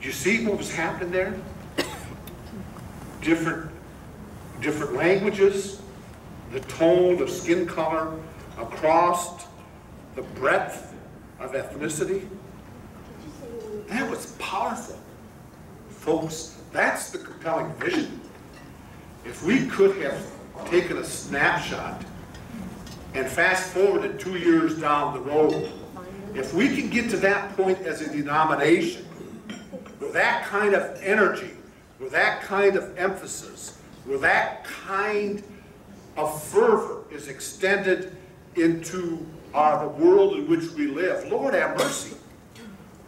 you see what was happening there? Different languages, the tone of skin color across the breadth of ethnicity. That was powerful. Folks, that's the compelling vision. If we could have taken a snapshot and fast forwarded 2 years down the road, if we can get to that point as a denomination, with that kind of energy, with that kind of emphasis, with that kind of fervor is extended into the world in which we live, Lord have mercy.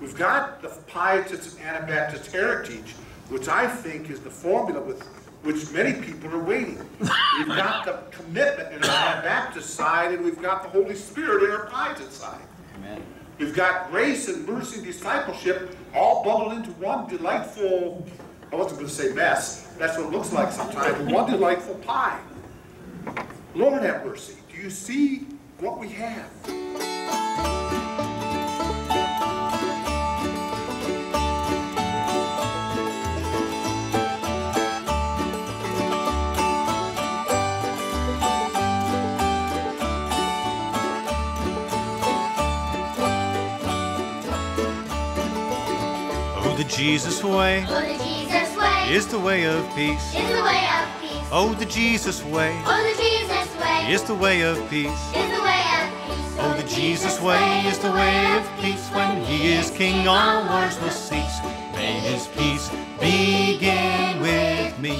We've got the Pietist and Anabaptist heritage, which I think is the formula with which many people are waiting. We've got the commitment in our Anabaptist side, and we've got the Holy Spirit in our Pietist side. Amen. We've got grace and mercy and discipleship all bundled into one delightful, I wasn't going to say mess, that's what it looks like sometimes, but one delightful pie. Lord have mercy. Do you see what we have? The Jesus way, oh, the Jesus way is the way of peace. Is the way of peace. Oh, the Jesus way, oh, the Jesus way is the way of peace. Is the way of peace. Oh, the Jesus way is the way of peace. When He is King, all wars will cease. May His peace begin with me.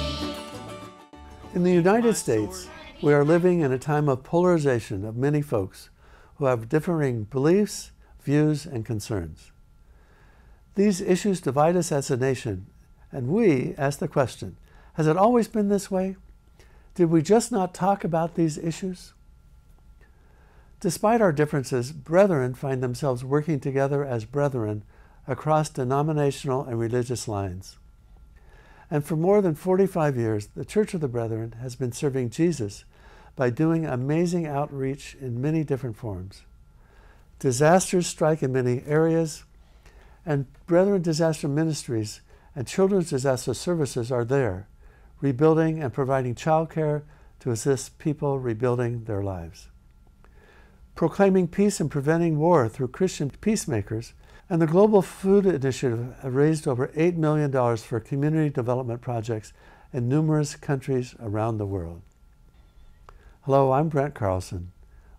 In the United States, we are living in a time of polarization of many folks who have differing beliefs, views, and concerns. These issues divide us as a nation, and we ask the question, has it always been this way? Did we just not talk about these issues? Despite our differences, brethren find themselves working together as brethren across denominational and religious lines. And for more than 45 years, the Church of the Brethren has been serving Jesus by doing amazing outreach in many different forms. Disasters strike in many areas, and Brethren Disaster Ministries and Children's Disaster Services are there, rebuilding and providing childcare to assist people rebuilding their lives. Proclaiming peace and preventing war through Christian peacemakers, and the Global Food Initiative have raised over $8 million for community development projects in numerous countries around the world. Hello, I'm Brent Carlson.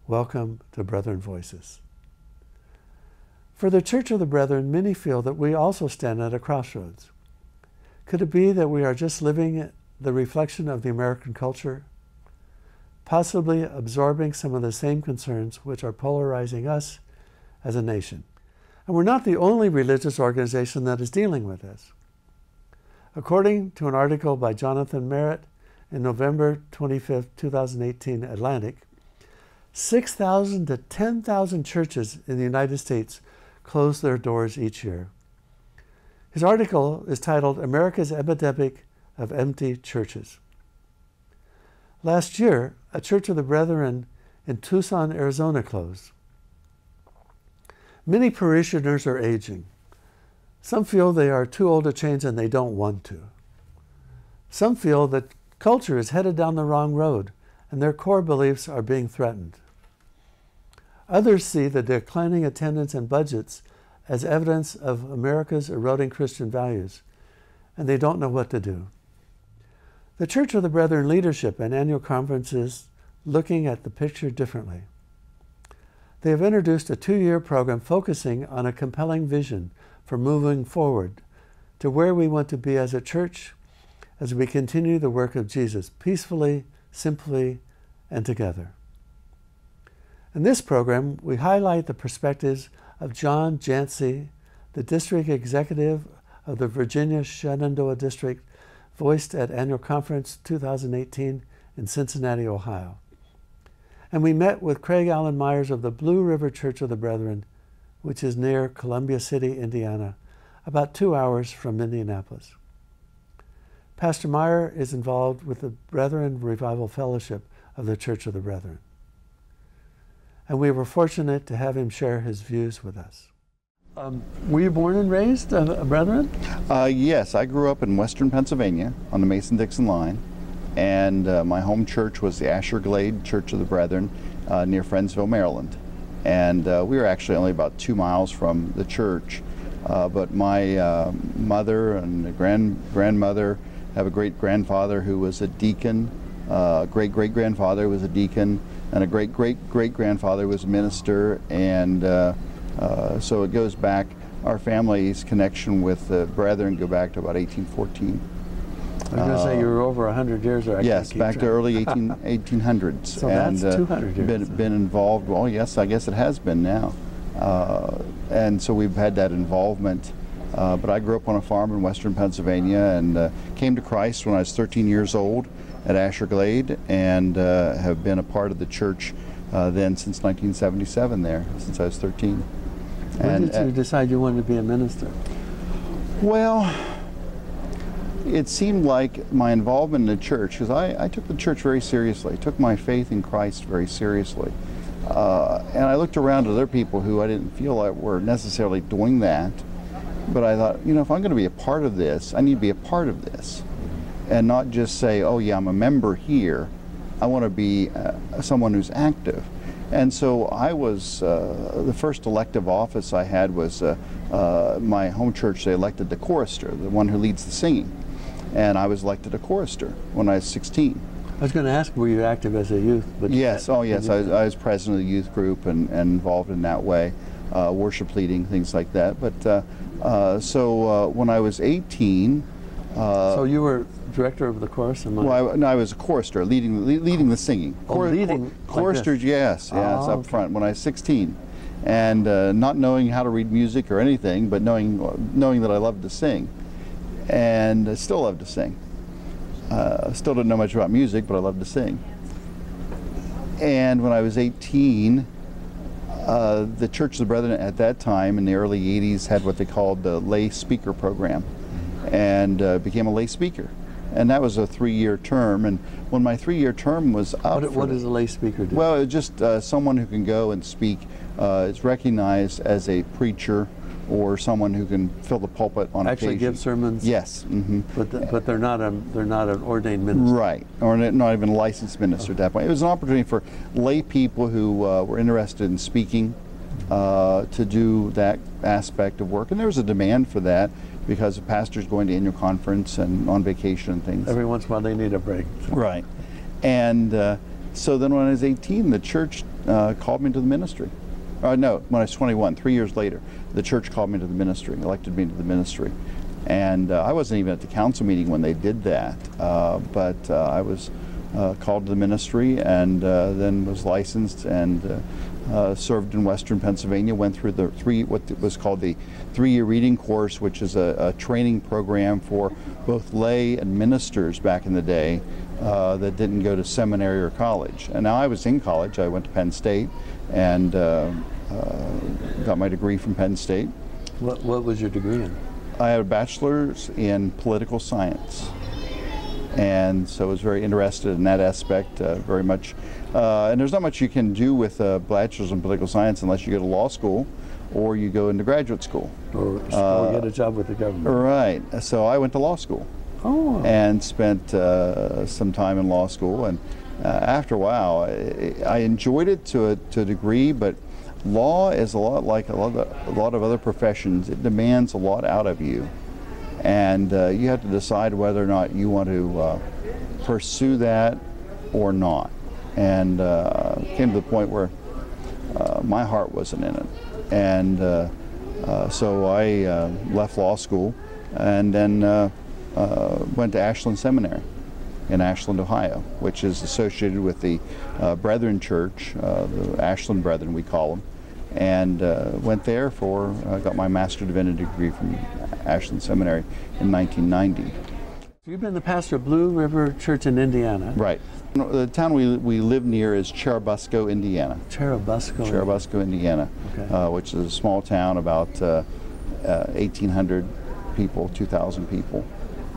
Welcome to Brethren Voices. For the Church of the Brethren, many feel that we also stand at a crossroads. Could it be that we are just living the reflection of the American culture, possibly absorbing some of the same concerns which are polarizing us as a nation? And we're not the only religious organization that is dealing with this. According to an article by Jonathan Merritt in November 25, 2018, Atlantic, 6,000 to 10,000 churches in the United States close their doors each year. His article is titled America's Epidemic of Empty Churches. Last year, a Church of the Brethren in Tucson, Arizona closed. Many parishioners are aging. Some feel they are too old to change and they don't want to. Some feel that culture is headed down the wrong road and their core beliefs are being threatened. Others see the declining attendance and budgets as evidence of America's eroding Christian values, and they don't know what to do. The Church of the Brethren leadership and annual conferences looking at the picture differently. They have introduced a 2-year program focusing on a compelling vision for moving forward to where we want to be as a church as we continue the work of Jesus peacefully, simply, and together. In this program, we highlight the perspectives of John Jancy, the district executive of the Virginia Shenandoah District, voiced at Annual Conference 2018 in Cincinnati, Ohio. And we met with Craig Allen Myers of the Blue River Church of the Brethren, which is near Columbia City, Indiana, about 2 hours from Indianapolis. Pastor Meyer is involved with the Brethren Revival Fellowship of the Church of the Brethren. And we were fortunate to have him share his views with us. Were you born and raised, brethren? Yes, I grew up in western Pennsylvania on the Mason-Dixon line, and my home church was the Asher Glade Church of the Brethren near Friendsville, Maryland. And we were actually only about 2 miles from the church, but my mother and grandmother have a great-grandfather who was a deacon, great-great-grandfather was a deacon, and a great-great-great-grandfather was a minister, and so it goes back, our family's connection with the Brethren go back to about 1814. I was going to say you were over 100 years there. Yes, back to early 1800s. So and, that's 200 years. Been involved, well, yes, I guess it has been now. And so we've had that involvement. But I grew up on a farm in western Pennsylvania and came to Christ when I was 13 years old at Asher Glade, and have been a part of the church then since 1977 there, since I was 13. When did you decide you wanted to be a minister? Well, it seemed like my involvement in the church, because I took the church very seriously. I took my faith in Christ very seriously. And I looked around at other people who I didn't feel like were necessarily doing that. But I thought, you know, if I'm going to be a part of this, I need to be a part of this. And not just say, oh yeah, I'm a member here. I want to be someone who's active. And so I was, the first elective office I had was my home church, they elected the chorister, the one who leads the singing. And I was elected a chorister when I was 16. I was going to ask, were you active as a youth? But yes, oh yes, I was president of the youth group and involved in that way, worship leading, things like that. But so when I was 18... so you were director of the chorus? Well, no, I was a chorister, leading the singing. Choristers, like yes, up front when I was 16. And not knowing how to read music or anything, but knowing that I loved to sing. And I still love to sing. Still didn't know much about music, but I loved to sing. And when I was 18, the Church of the Brethren at that time, in the early 80s, had what they called the lay speaker program, and became a lay speaker. And that was a 3-year term. And when my 3-year term was up... What does a lay speaker do? Well, it's just someone who can go and speak. It's recognized as a preacher or someone who can fill the pulpit on occasion. Actually give sermons? Yes. Mm-hmm. But they're not an ordained minister. Right, or not even a licensed minister at that point. It was an opportunity for lay people who were interested in speaking to do that aspect of work. And there was a demand for that because of pastors going to annual conference and on vacation and things. Every once in a while they need a break. So. Right. And so then when I was 18, the church called me to the ministry. No, when I was 21, 3 years later, the church called me to the ministry, elected me to the ministry. And I wasn't even at the council meeting when they did that, but I was called to the ministry and then was licensed and served in western Pennsylvania, went through the what was called the 3-year reading course, which is a training program for both lay and ministers back in the day that didn't go to seminary or college. And now I was in college. I went to Penn State and got my degree from Penn State. What was your degree in? I had a bachelor's in political science, and so I was very interested in that aspect very much. And there's not much you can do with a bachelor's in political science unless you go to law school or you go into graduate school. Or get a job with the government. Right. So I went to law school. Oh. And spent some time in law school. And after a while, I enjoyed it to a degree, but law is a lot like a lot of other professions. It demands a lot out of you, and you have to decide whether or not you want to pursue that or not. And came to the point where my heart wasn't in it, and so I left law school, and then went to Ashland Seminary in Ashland, Ohio, which is associated with the Brethren Church, the Ashland Brethren we call them, and went there got my Master of Divinity degree from Ashland Seminary in 1990. You've been the pastor of Blue River Church in Indiana. Right. The town we live near is Cherubusco, Indiana. Cherubusco, Indiana, okay. Which is a small town, about 1,800 people, 2,000 people.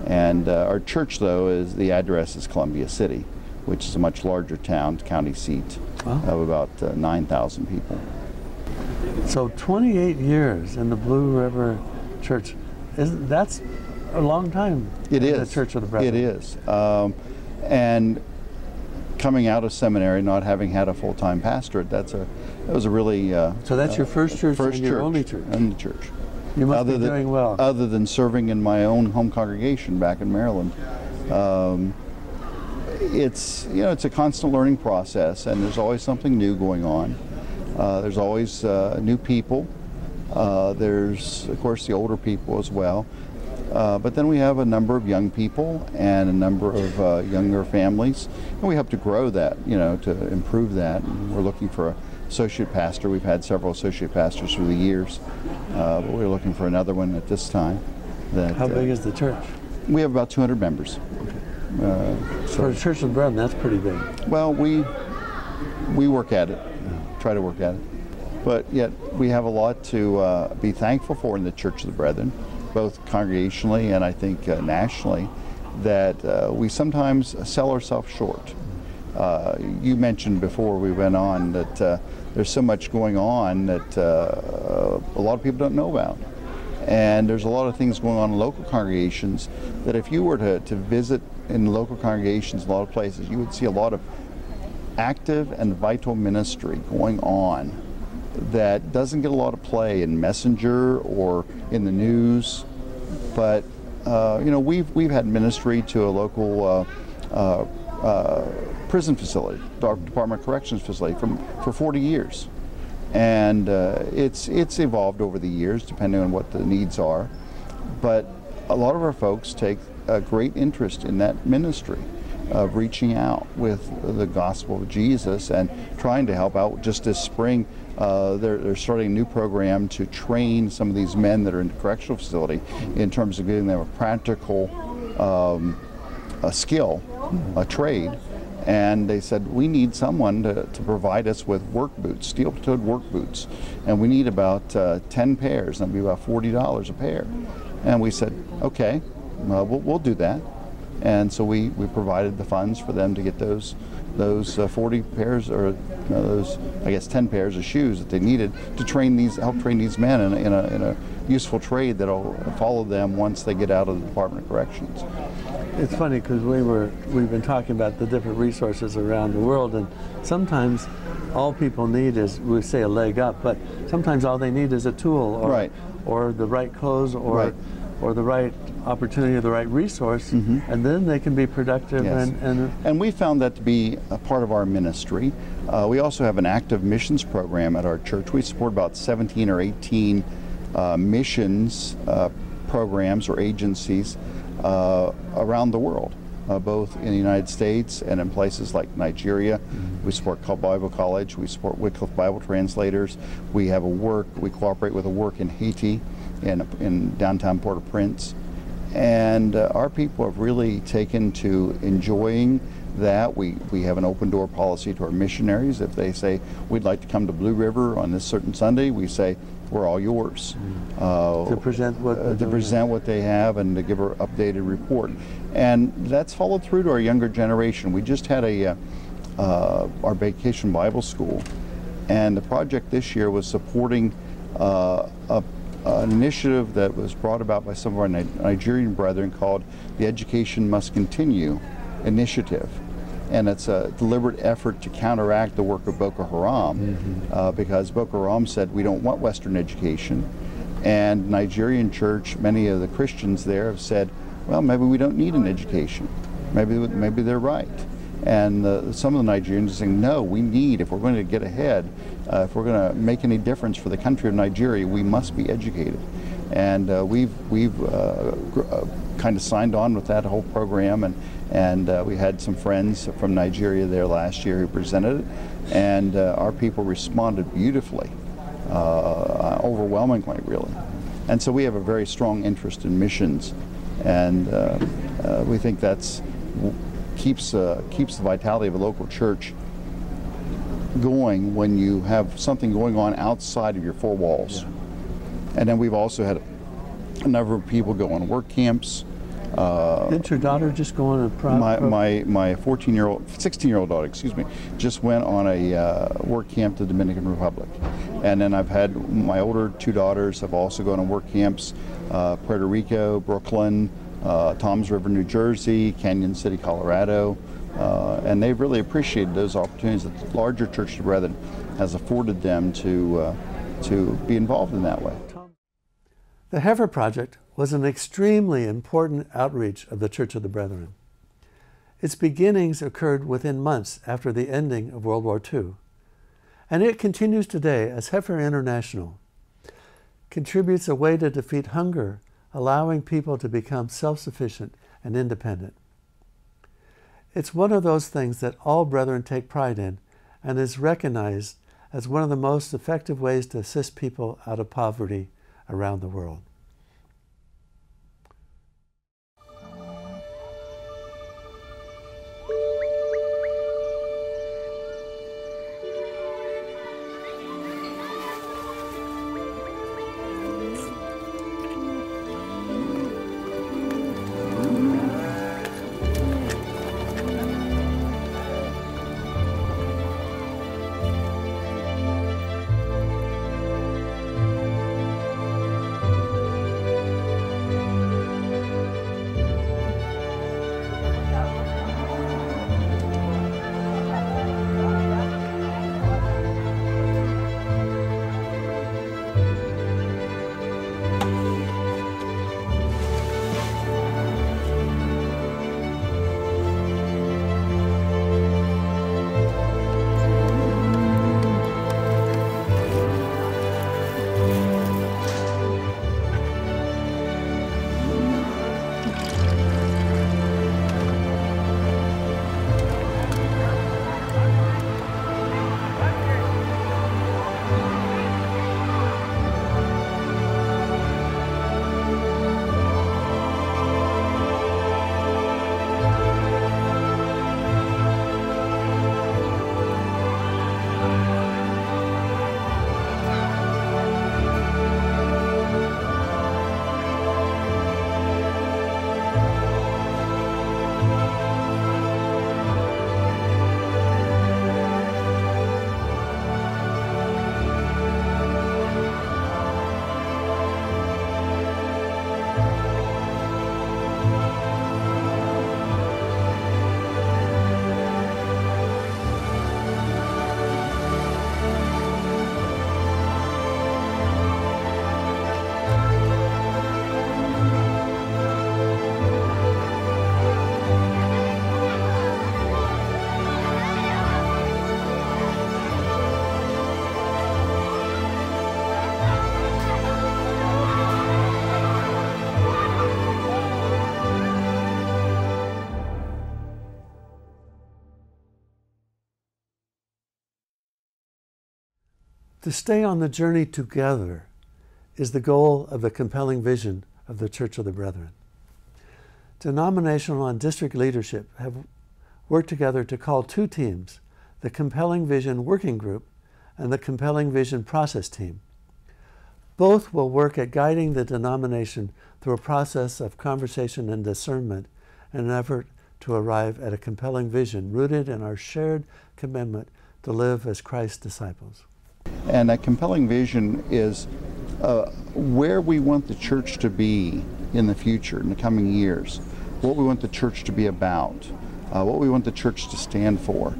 And our church, though, the address is Columbia City, which is a much larger town, county seat of about 9,000 people. So 28 years in the Blue River Church, that's a long time. It in is. The Church of the Brethren. It is. And coming out of seminary, not having had a full-time pastorate, that was a really so that's your first church and your only church. And the church. You must be doing well. Other than serving in my own home congregation back in Maryland, it's a constant learning process, and there's always something new going on. There's always new people. There's of course the older people as well. But then we have a number of young people and a number of younger families, and we hope to grow that, to improve that. And we're looking for an associate pastor. We've had several associate pastors through the years, but we're looking for another one at this time. How big is the church? We have about 200 members. For the Church of the Brethren, that's pretty big. Well, we work at it, try to work at it, but yet we have a lot to be thankful for in the Church of the Brethren, both congregationally and I think nationally, that we sometimes sell ourselves short. You mentioned before we went on that there's so much going on that a lot of people don't know about. And there's a lot of things going on in local congregations that if you were to visit in local congregations, a lot of places, you would see a lot of active and vital ministry going on that doesn't get a lot of play in Messenger or in the news. But we've had ministry to a local prison facility, Department of Corrections facility, for 40 years. And it's evolved over the years depending on what the needs are. But a lot of our folks take a great interest in that ministry of reaching out with the gospel of Jesus and trying to help out. Just this spring, they're starting a new program to train some of these men that are in the correctional facility in terms of giving them a practical a skill, a trade. And they said, we need someone to provide us with work boots, steel-toed work boots. And we need about 10 pairs, and that'd be about $40 a pair. And we said, okay, we'll do that. And so we provided the funds for them to get those 40 pairs, or those, I guess, 10 pairs of shoes that they needed to help train these men in a useful trade that'll follow them once they get out of the Department of Corrections. It's funny because we've been talking about the different resources around the world, and sometimes all people need is, we say, a leg up, but sometimes all they need is a tool, or the right clothes, or the right opportunity, or the right resource, and then they can be productive. Yes. And we found that to be a part of our ministry. We also have an active missions program at our church. We support about 17 or 18 missions programs or agencies around the world, both in the United States and in places like Nigeria. We support Bible College. We support Wycliffe Bible Translators. We cooperate with a work in Haiti, in downtown Port-au-Prince. And our people have really taken to enjoying that. We have an open door policy to our missionaries. If they say, we'd like to come to Blue River on this certain Sunday, we say, we're all yours. To present what they have and to give an updated report. And that's followed through to our younger generation. We just had our Vacation Bible School, and the project this year was supporting an initiative that was brought about by some of our Nigerian brethren called the Education Must Continue initiative. And it's a deliberate effort to counteract the work of Boko Haram, because Boko Haram said we don't want Western education. And Nigerian church, many of the Christians there have said, well, maybe we don't need an education. Maybe they're right. And some of the Nigerians are saying, no, we need, if we're going to get ahead, if we're going to make any difference for the country of Nigeria, we must be educated. And we've kind of signed on with that whole program, and we had some friends from Nigeria there last year who presented it, and our people responded beautifully, overwhelmingly, really. And so we have a very strong interest in missions, and we think that's keeps the vitality of a local church going when you have something going on outside of your four walls. And then we've also had a number of people go on work camps. Didn't your daughter just go on a my 16-year-old daughter, excuse me, just went on a work camp to the Dominican Republic. And then I've had my older two daughters have also gone on work camps, Puerto Rico, Brooklyn, Toms River, New Jersey, Canyon City, Colorado. And they've really appreciated those opportunities that the larger Church of the Brethren has afforded them to be involved in that way. The Heifer Project was an extremely important outreach of the Church of the Brethren. Its beginnings occurred within months after the ending of World War II, and it continues today as Heifer International contributes a way to defeat hunger, allowing people to become self-sufficient and independent. It's one of those things that all brethren take pride in and is recognized as one of the most effective ways to assist people out of poverty around the world. To stay on the journey together is the goal of the compelling vision of the Church of the Brethren. Denominational and district leadership have worked together to call two teams, the Compelling Vision Working Group and the Compelling Vision Process Team. Both will work at guiding the denomination through a process of conversation and discernment in an effort to arrive at a compelling vision rooted in our shared commitment to live as Christ's disciples. And that compelling vision is where we want the church to be in the future, in the coming years, what we want the church to be about, what we want the church to stand for,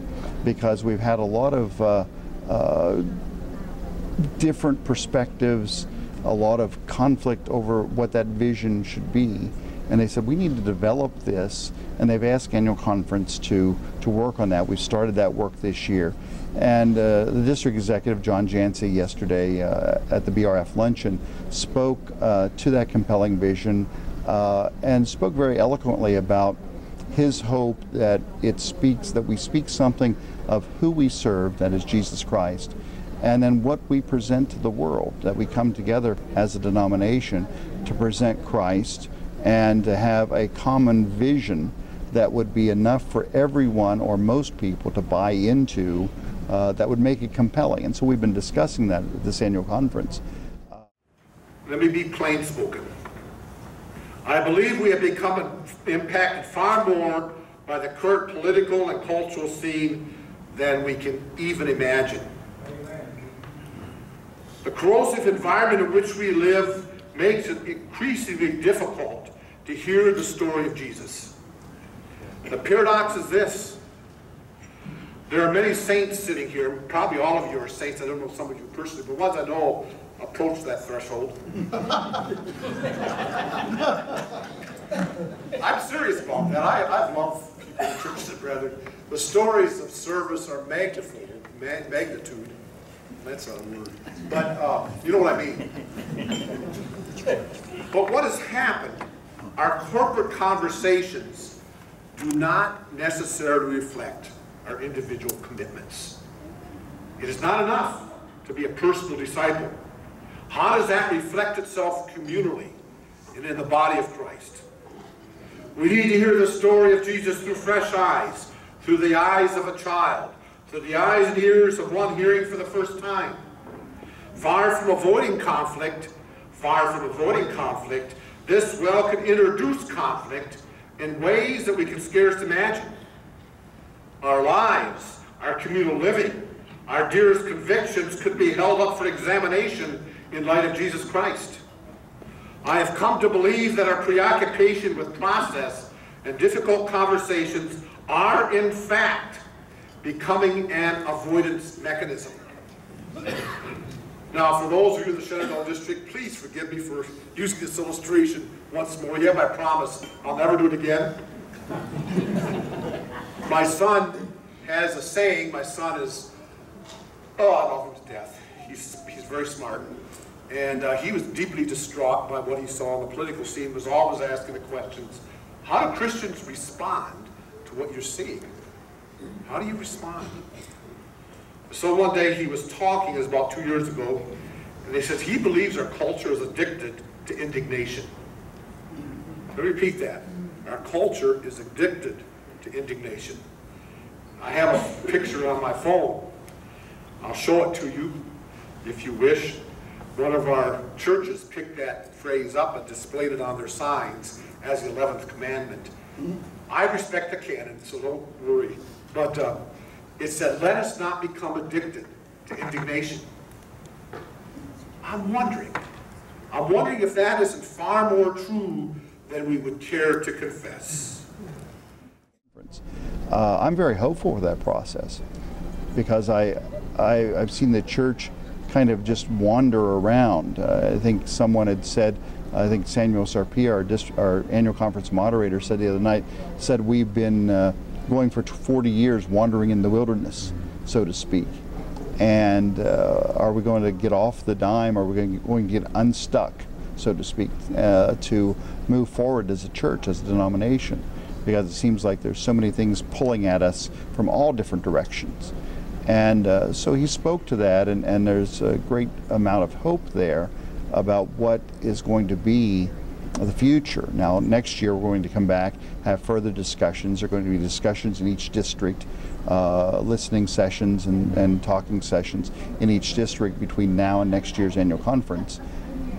because we've had a lot of different perspectives, a lot of conflict over what that vision should be. And they said, we need to develop this, and they've asked Annual Conference to work on that. We've started that work this year. And the district executive, John Jancy, yesterday at the BRF luncheon spoke to that compelling vision and spoke very eloquently about his hope that we speak something of who we serve, that is Jesus Christ, and then what we present to the world, that we come together as a denomination to present Christ and to have a common vision that would be enough for everyone or most people to buy into, that would make it compelling. And so we've been discussing that at this annual conference. Let me be plain spoken. I believe we have become impacted far more by the current political and cultural scene than we can even imagine. The corrosive environment in which we live makes it increasingly difficult to hear the story of Jesus. The paradox is this. There are many saints sitting here, probably all of you are saints, I don't know some of you personally, but ones I know approach that threshold. I'm serious about that. I love people in churches and brethren. The stories of service are magnitude. That's a word. But you know what I mean. But what has happened, our corporate conversations do not necessarily reflect our individual commitments. It is not enough to be a personal disciple. How does that reflect itself communally and in the body of Christ? We need to hear the story of Jesus through fresh eyes, through the eyes of a child, through the eyes and ears of one hearing for the first time. Far from avoiding conflict, this well could introduce conflict in ways that we can scarce imagine. Our lives, our communal living, our dearest convictions could be held up for examination in light of Jesus Christ. I have come to believe that our preoccupation with process and difficult conversations are, in fact, becoming an avoidance mechanism. Now, for those of you in the Shenandoah District, please forgive me for using this illustration once more. You have my promise. I'll never do it again. My son has a saying. My son is, I love him to death. He's very smart. And he was deeply distraught by what he saw on the political scene, was always asking the questions, how do Christians respond to what you're seeing? How do you respond? So one day he was talking, it was about 2 years ago, and he says he believes our culture is addicted to indignation. Let me repeat that. Our culture is addicted to indignation. I have a picture on my phone. I'll show it to you if you wish. One of our churches picked that phrase up and displayed it on their signs as the 11th commandment. I respect the canon, so don't worry. But it said, let us not become addicted to indignation. I'm wondering if that isn't far more true than we would care to confess. I'm very hopeful for that process because I've seen the church kind of just wander around. I think someone had said, I think Samuel Sarpia, our annual conference moderator, said the other night, said we've been going for 40 years wandering in the wilderness, so to speak. And are we going to get off the dime? Are we going to get unstuck, so to speak, to move forward as a church, as a denomination? Because it seems like there's so many things pulling at us from all different directions. And so he spoke to that, and there's a great amount of hope there about what is going to be the future. Now, next year we're going to come back, have further discussions. There are going to be discussions in each district, listening sessions and talking sessions in each district between now and next year's annual conference.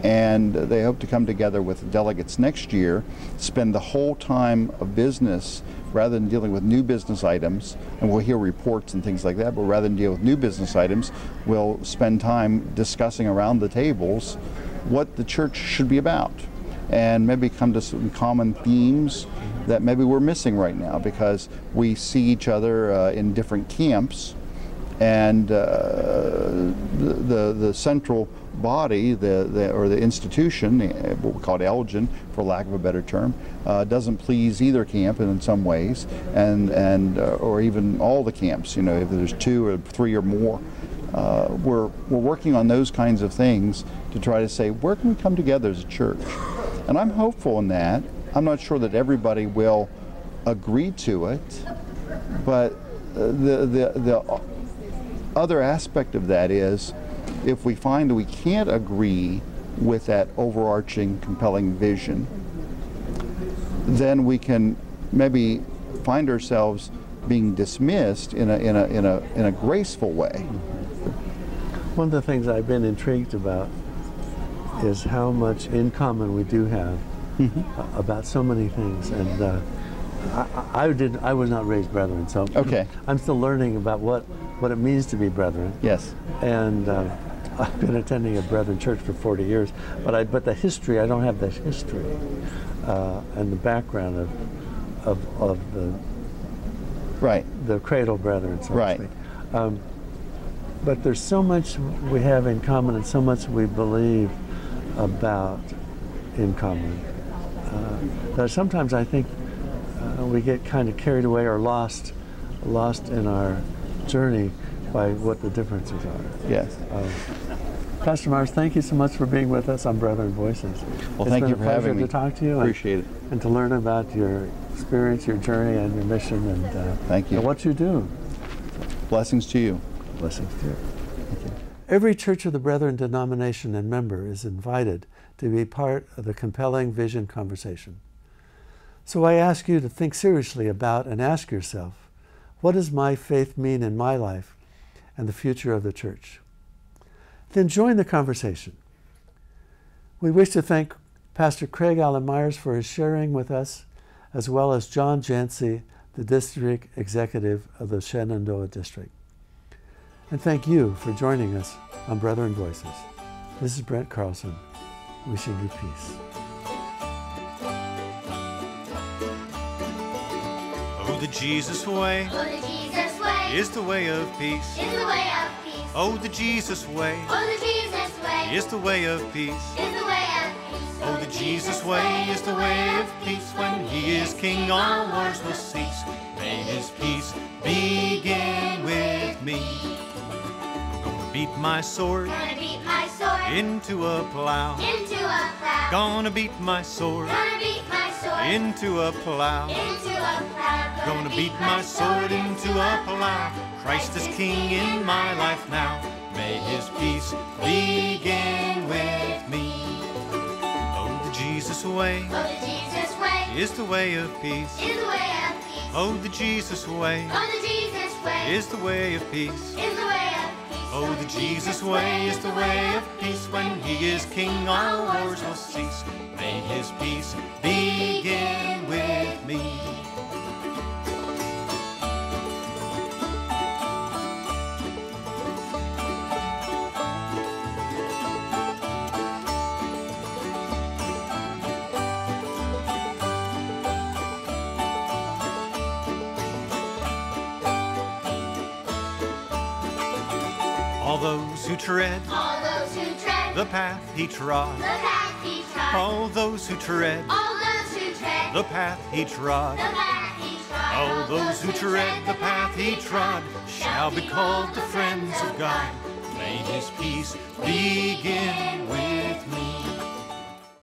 And they hope to come together with delegates next year, spend the whole time of business, rather than dealing with new business items, and we'll hear reports and things like that, but rather than deal with new business items, we'll spend time discussing around the tables what the church should be about, and maybe come to some common themes that maybe we're missing right now, because we see each other in different camps, and the central body, or the institution, what we call Elgin, for lack of a better term, doesn't please either camp in some ways, or even all the camps. You know, if there's 2 or 3 or more, we're working on those kinds of things to try to say, where can we come together as a church? And I'm hopeful in that. I'm not sure that everybody will agree to it, but the other aspect of that is, if we find that we can't agree with that overarching, compelling vision, then we can maybe find ourselves being dismissed in a graceful way. One of the things I've been intrigued about is how much in common we do have about so many things. And I was not raised Brethren, so Okay. I'm still learning about what it means to be Brethren. Yes. And I've been attending a Brethren church for 40 years, but the history, I don't have the history and the background of the Right. the cradle Brethren, so Right. to speak. But there's so much we have in common and so much we believe about in common that sometimes I think we get kind of carried away or lost in our journey by what the differences are. Yes. Pastor Mars, thank you so much for being with us on Brethren Voices. Well, thank you for having me. It's been a pleasure to talk to you. Appreciate it. And to learn about your experience, your journey, and your mission, and Thank you. and what you do. Blessings to you. Blessings to you. Thank you. Every Church of the Brethren denomination and member is invited to be part of the compelling vision conversation. So I ask you to think seriously about and ask yourself, what does my faith mean in my life and the future of the church? Then join the conversation. We wish to thank Pastor Craig Allen Myers for his sharing with us, as well as John Jancy, the District Executive of the Shenandoah District. And thank you for joining us on Brethren Voices. This is Brent Carlson, wishing you peace. Oh, the Jesus way Oh, the Jesus way is the way of peace. is the way of peace. Oh, the Jesus way Oh, the Jesus way is the way of peace. is the way of peace. Oh, the Jesus way is the way of peace. When he is king, all wars will cease. May his peace begin with me. I'm gonna beat my sword Gonna beat my sword into a plow. into a plow. Gonna beat my sword Gonna beat my sword into a plow. into a plow. Gonna beat my sword into a plow. Christ is king in my life now. May his peace begin with me. Oh, the Jesus way Oh, the Jesus way is the way of peace. is the way of peace. Oh, the Jesus way Oh, the Jesus way is the way of peace. is the way of peace. Oh, the Jesus way is the way of peace. When he is king, all wars will cease. May his peace begin with me. All those who tread All those who tread the path he trod. the path he trod. All those who tread All those who tread the path he trod. the path he trod. All those who tread the path he trod shall be called the friends of God. May his peace begin with me.